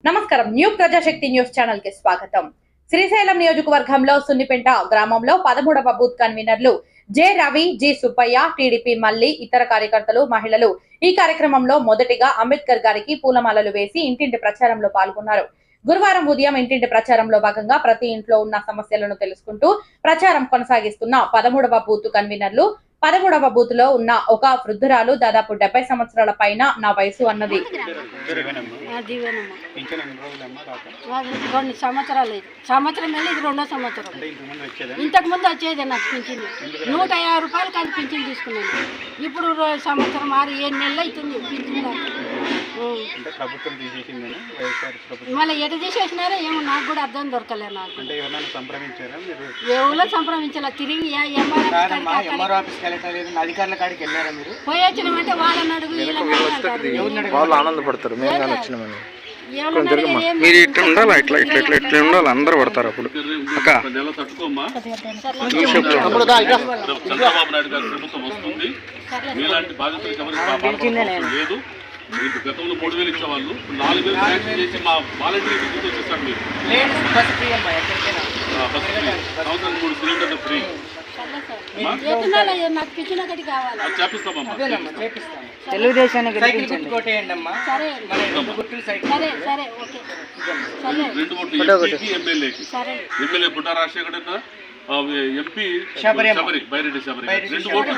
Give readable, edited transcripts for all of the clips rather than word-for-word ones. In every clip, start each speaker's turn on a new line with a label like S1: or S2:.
S1: నమస్కారం. New Prajasakti news channel కి స్వాగతం. శ్రీశైలం నియోజకవర్గంలో సున్నిపెంట గ్రామంలో 13వ బూత్ కన్వీనర్లు J Ravi, G Subbaiah, TDP Malli, ఇతర కార్యకర్తలు, మహిళలు ఈ కార్యక్రమంలో మొదటిగా అంబేద్కర్ గారికి పూలమాలలు వేసి ఇంటింటి ప్రచారంలో పాల్గొన్నారు. గురువారం ఉదయం ఇంటింటి ప్రచారంలో భాగంగా ప్రతి ఇంట్లో ఉన్న సమస్యలను తెలుసుకుంటూ ప్రచారం కొనసాగిస్తున్న 13వ బూత్ కన్వీనర్లు 13వ బూత్ లో ఉన్న ఒక వృద్ధురాలు దాదాపు 70 సంవత్సరాల పైన నా వయసు అన్నది.
S2: సంవత్సరం వెళ్ళి ఇది 2వ సంవత్సరం. ఇంతకు ముందు వచ్చేది నాకు పింఛన్ 150 రూపాయలు కానీ పింఛన్ తీసుకున్నాను. ఇప్పుడు సంవత్సరం 6-7 నెలలు అవుతుంది పింఛన్. మళ్ళీ ఎట తీసేసినారో ఏమో నాకు కూడా అర్థం దొరకలే. నాకు ఎవరో సంప్రదించాల తిరిగి పోయి వచ్చినామంటే వాళ్ళని అడుగు
S3: వాళ్ళు ఆనందపడతారు. మీరు ఇట్లా ఉండాలి, ఇట్లా ఇట్లా ఇట్లా ఇట్లా ఉండాలి, అందరూ పడతారు. అప్పుడు అక్క
S4: చంద్రబాబు నాయుడు గారి ప్రభుత్వం వస్తుంది. మీలాంటి బాధితులకు లేదు. మీకు గతంలో 3000 ఇచ్చేవాళ్ళు 4000 శాంక్షన్ చేసి మా వాలంటీర్ వచ్చేస్తారు. మీరు సంవత్సరం 3 సిలిండర్లు ఫ్రీ
S2: తెలుగుదేశానికి
S4: 2 ఓట్లు ఎమ్మెల్యేకి. ఎమ్మెల్యే పుట్ట రాజశేఖర్, ఎంపీ బైరెడ్డి శబరి 2 ఓట్లు.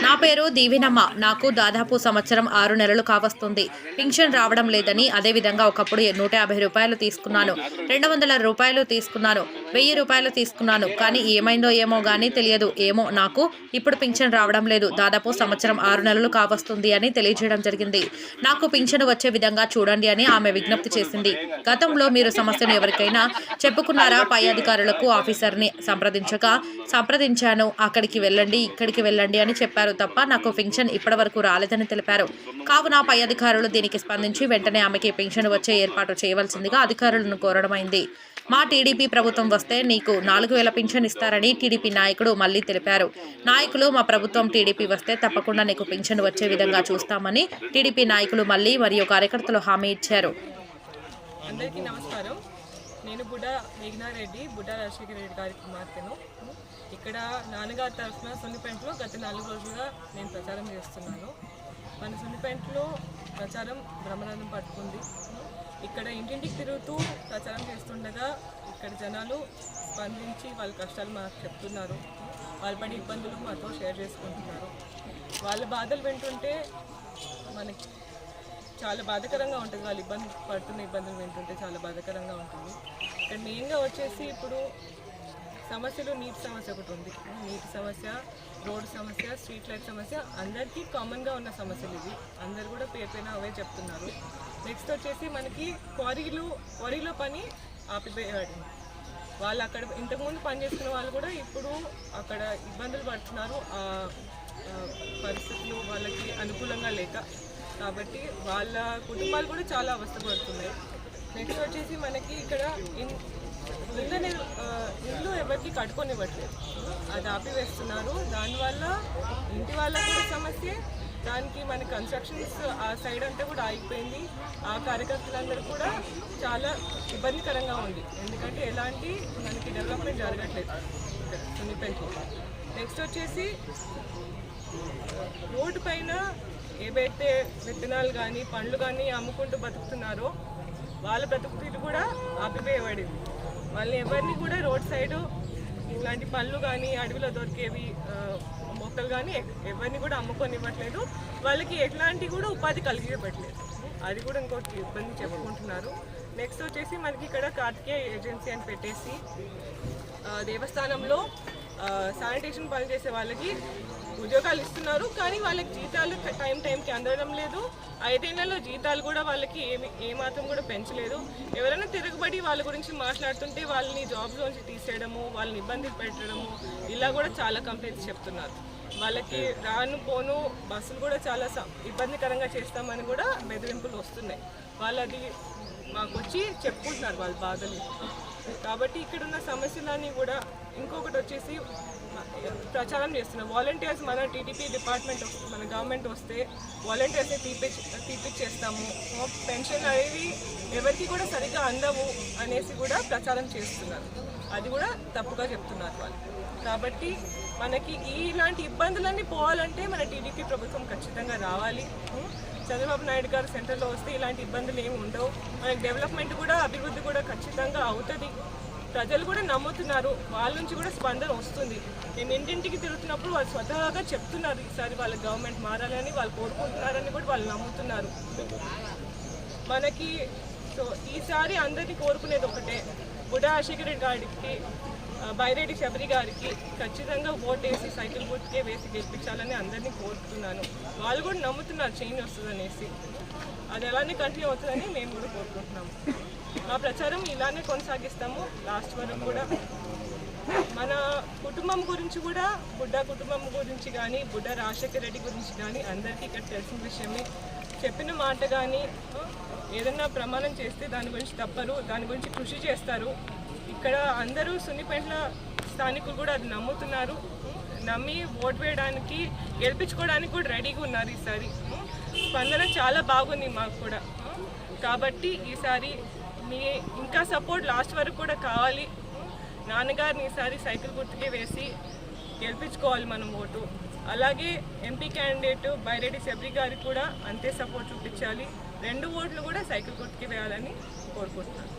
S1: నా పేరు దీవెనమ్మ. నాకు దాదాపు సంవత్సరం 6 నెలలు కావస్తుంది. పింఛన్ రావడం లేదని, అదేవిధంగా ఒకప్పుడు 150 రూపాయలు తీసుకున్నాను, 200 రూపాయలు తీసుకున్నాను, 1000 రూపాయలు తీసుకున్నాను. కానీ ఏమైందో ఏమో గానీ తెలియదు. ఏమో నాకు ఇప్పుడు పింఛన్ రావడం లేదు. దాదాపు సంవత్సరం 6 నెలలు కావస్తుంది అని తెలియజేయడం జరిగింది. నాకు పింఛను వచ్చే విధంగా చూడండి అని ఆమె విజ్ఞప్తి చేసింది. గతంలో మీరు సమస్యను ఎవరికైనా చెప్పుకున్నారా? పై అధికారులకు ఆఫీసర్ని సంప్రదించాను. అక్కడికి వెళ్ళండి, ఇక్కడికి వెళ్ళండి అని చెప్పారు తప్ప నాకు పింఛన్ ఇప్పటి వరకు రాలేదని తెలిపారు. కావున పై అధికారులు దీనికి స్పందించి వెంటనే ఆమెకి పింఛన్ వచ్చే ఏర్పాటు చేయవలసిందిగా అధికారులను కోరడమైంది. మా టీడీపీ ప్రభుత్వం వస్తే నీకు 4000 పింఛన్ ఇస్తారని టీడీపీ నాయకుడు మళ్ళీ తెలిపారు. నాయకులు మా ప్రభుత్వం టీడీపీ వస్తే తప్పకుండా నీకు పింఛన్ వచ్చే విధంగా చూస్తామని టీడీపీ నాయకులు మళ్ళీ మరియు కార్యకర్తలు హామీ ఇచ్చారు.
S5: అందరికీ నమస్కారం. నేను మేఘనారెడ్డి, బుడ్డా రాజశేఖర రెడ్డి గారి కుమార్తెను. ఇక్కడ నాన్నగారి తరఫున సున్నిపెంటలో గత 4 రోజులుగా నేను ప్రచారం చేస్తున్నాను. మన సున్నిపెంటలో ప్రచారం బ్రహ్మరథం పట్టుకుంది. ఇక్కడ ఇంటింటికి తిరుగుతూ ప్రచారం చేస్తుండగా ఇక్కడ జనాలు స్పందించి వాళ్ళ కష్టాలు మాకు చెప్తున్నారు. వాళ్ళ పడి ఇబ్బందులు మాతో షేర్ చేసుకుంటున్నారు. వాళ్ళ బాధలు వింటుంటే మనకి చాలా బాధాకరంగా ఉంటుంది. వాళ్ళు పడుతున్న ఇబ్బందులు వింటుంటే చాలా బాధాకరంగా ఉంటుంది. ఇక్కడ మెయిన్గా వచ్చేసి ఇప్పుడు సమస్యలు నీటి సమస్య ఒకటి ఉంది. నీటి సమస్య, రోడ్డు సమస్య, స్ట్రీట్ లైట్ సమస్య అందరికీ కామన్గా ఉన్న సమస్యలు ఇవి. అందరు కూడా పేరుపైన అవే చెప్తున్నారు. నెక్స్ట్ వచ్చేసి మనకి క్వారీలో పని ఆపివేయడం. వాళ్ళు అక్కడ ఇంతకుముందు పనిచేస్తున్న వాళ్ళు కూడా ఇప్పుడు అక్కడ ఇబ్బందులు పడుతున్నారు. పరిస్థితులు వాళ్ళకి అనుకూలంగా లేక, కాబట్టి వాళ్ళ కుటుంబాలు కూడా చాలా అవస్థపడుతున్నాయి. నెక్స్ట్ వచ్చేసి మనకి ఇక్కడ ఇల్లు ఎవరికి కట్టుకొనివ్వట్లేదు, అది ఆపివేస్తున్నారు. దానివల్ల ఇంటి వాళ్ళకి కూడా సమస్య, దానికి మన కన్స్ట్రక్షన్స్ ఆ సైడ్ అంతా కూడా ఆగిపోయింది. ఆ కార్యకర్తలందరూ కూడా చాలా ఇబ్బందికరంగా ఉంది. ఎందుకంటే ఎలాంటి మనకి డెవలప్మెంట్ జరగట్లేదు సున్నిపెంటలో. నెక్స్ట్ వచ్చేసి రోడ్డు పైన ఏవైతే విత్తనాలు కానీ పండ్లు కానీ అమ్ముకుంటూ బతుకుతున్నారో వాళ్ళ బ్రతుకుతీరు కూడా ఆపివేయబడింది. వాళ్ళని ఎవరిని కూడా రోడ్ సైడు ఇట్లాంటి పళ్ళు కానీ అడవిలో దొరికేవి మొక్కలు కానీ ఎవరిని కూడా అమ్ముకొనివ్వట్లేదు. వాళ్ళకి ఎట్లాంటి కూడా ఉపాధి కలిగివ్వట్లేదు. అది కూడా ఇంకోటి ఇబ్బంది చెప్పుకుంటున్నారు. నెక్స్ట్ వచ్చేసి మనకి ఇక్కడ కార్తికేయ ఏజెన్సీ అని పెట్టేసి దేవస్థానంలో శానిటేషన్ పని చేసే వాళ్ళకి ఉద్యోగాలు ఇస్తున్నారు. కానీ వాళ్ళకి జీతాలు టైంకి అందడం లేదు. 5 ఏళ్లలో జీతాలు కూడా వాళ్ళకి ఏమాత్రం కూడా పెంచలేదు. ఎవరైనా తిరగబడి వాళ్ళ గురించి మాట్లాడుతుంటే వాళ్ళని జాబ్లోంచి తీసేయడము, వాళ్ళని ఇబ్బంది పెట్టడము, ఇలా కూడా చాలా కంప్లైంట్స్ చెప్తున్నారు. వాళ్ళకి రాను పోను బస్సులు కూడా చాలా ఇబ్బందికరంగా చేస్తామని కూడా బెదిరింపులు వస్తున్నాయి. వాళ్ళది మాకు వచ్చి చెప్పుకుంటున్నారు వాళ్ళ బాధలు. కాబట్టి ఇక్కడ ఉన్న సమస్యలన్నీ కూడా ఇంకొకటి వచ్చేసి ప్రచారం చేస్తున్నారు. వాలంటీర్స్ మన టీడీపీ డిపార్ట్మెంట్ మన గవర్నమెంట్ వస్తే వాలంటీర్స్ని తీపిచ్చేస్తాము, పెన్షన్ అనేవి ఎవరికి కూడా సరిగ్గా అందవు అనేసి కూడా ప్రచారం చేస్తున్నారు. అది కూడా తప్పుగా చెప్తున్నారు వాళ్ళు. కాబట్టి మనకి ఇలాంటి ఇబ్బందులన్నీ పోవాలంటే మన టీడీపీ ప్రభుత్వం ఖచ్చితంగా రావాలి. చంద్రబాబు నాయుడు గారు సెంటర్లో వస్తే ఇలాంటి ఇబ్బందులు ఏమి ఉండవు. మనకి డెవలప్మెంట్ కూడా అభివృద్ధి కూడా ఖచ్చితంగా అవుతుంది. ప్రజలు కూడా నమ్ముతున్నారు, వాళ్ళ నుంచి కూడా స్పందన వస్తుంది. మేము ఇంటింటికి తిరుగుతున్నప్పుడు వాళ్ళు స్వతహాగా చెప్తున్నారు ఈసారి వాళ్ళ గవర్నమెంట్ మారాలని వాళ్ళు కోరుకుంటున్నారని కూడా వాళ్ళు నమ్ముతున్నారు. మనకి సో ఈసారి అందరినీ కోరుకునేది ఒకటే, బుడ్డా రాజశేఖర రెడ్డి గారికి, బైరెడ్డి శబరి గారికి ఖచ్చితంగా ఓటేసి సైకిల్ గుర్తుకే వేసి గెలిపించాలని అందరినీ కోరుతున్నాను. వాళ్ళు కూడా నమ్ముతున్నారు చేంజ్ వస్తుందనేసి. అది ఎలానే కంటిన్యూ అవుతుందని మేము కూడా కోరుకుంటున్నాము. మా ప్రచారం ఇలానే కొనసాగిస్తాము లాస్ట్ వరకు కూడా. మన కుటుంబం గురించి కూడా, బుడ్డా కుటుంబం గురించి కానీ, బుడ్డా రాజశేఖర రెడ్డి గురించి కానీ అందరికీ ఇక్కడ తెలిసిన విషయమే. చెప్పిన మాట కానీ ఏదన్నా ప్రమాణం చేస్తే దాని గురించి తప్పరు, దాని గురించి కృషి చేస్తారు. ఇక్కడ అందరూ సున్నిపేటల స్థానికులు కూడా అది నమ్ముతున్నారు. నమ్మి ఓటు వేయడానికి, గెలిపించుకోవడానికి కూడా రెడీగా ఉన్నారు. ఈసారి స్పందన చాలా బాగుంది మాకు కూడా. కాబట్టి ఈసారి మీ ఇంకా సపోర్ట్ లాస్ట్ వరకు కూడా కావాలి. నాన్నగారిని ఈసారి సైకిల్ గుర్తుకే వేసి గెలిపించుకోవాలి మనం ఓటు. అలాగే ఎంపీ క్యాండిడేట్ బైరెడ్డి శబరి గారికి కూడా అంతే సపోర్ట్ చూపించాలి. 2 ఓట్లు కూడా సైకిల్ గుర్తుకే వేయాలని కోరుకుంటున్నాను.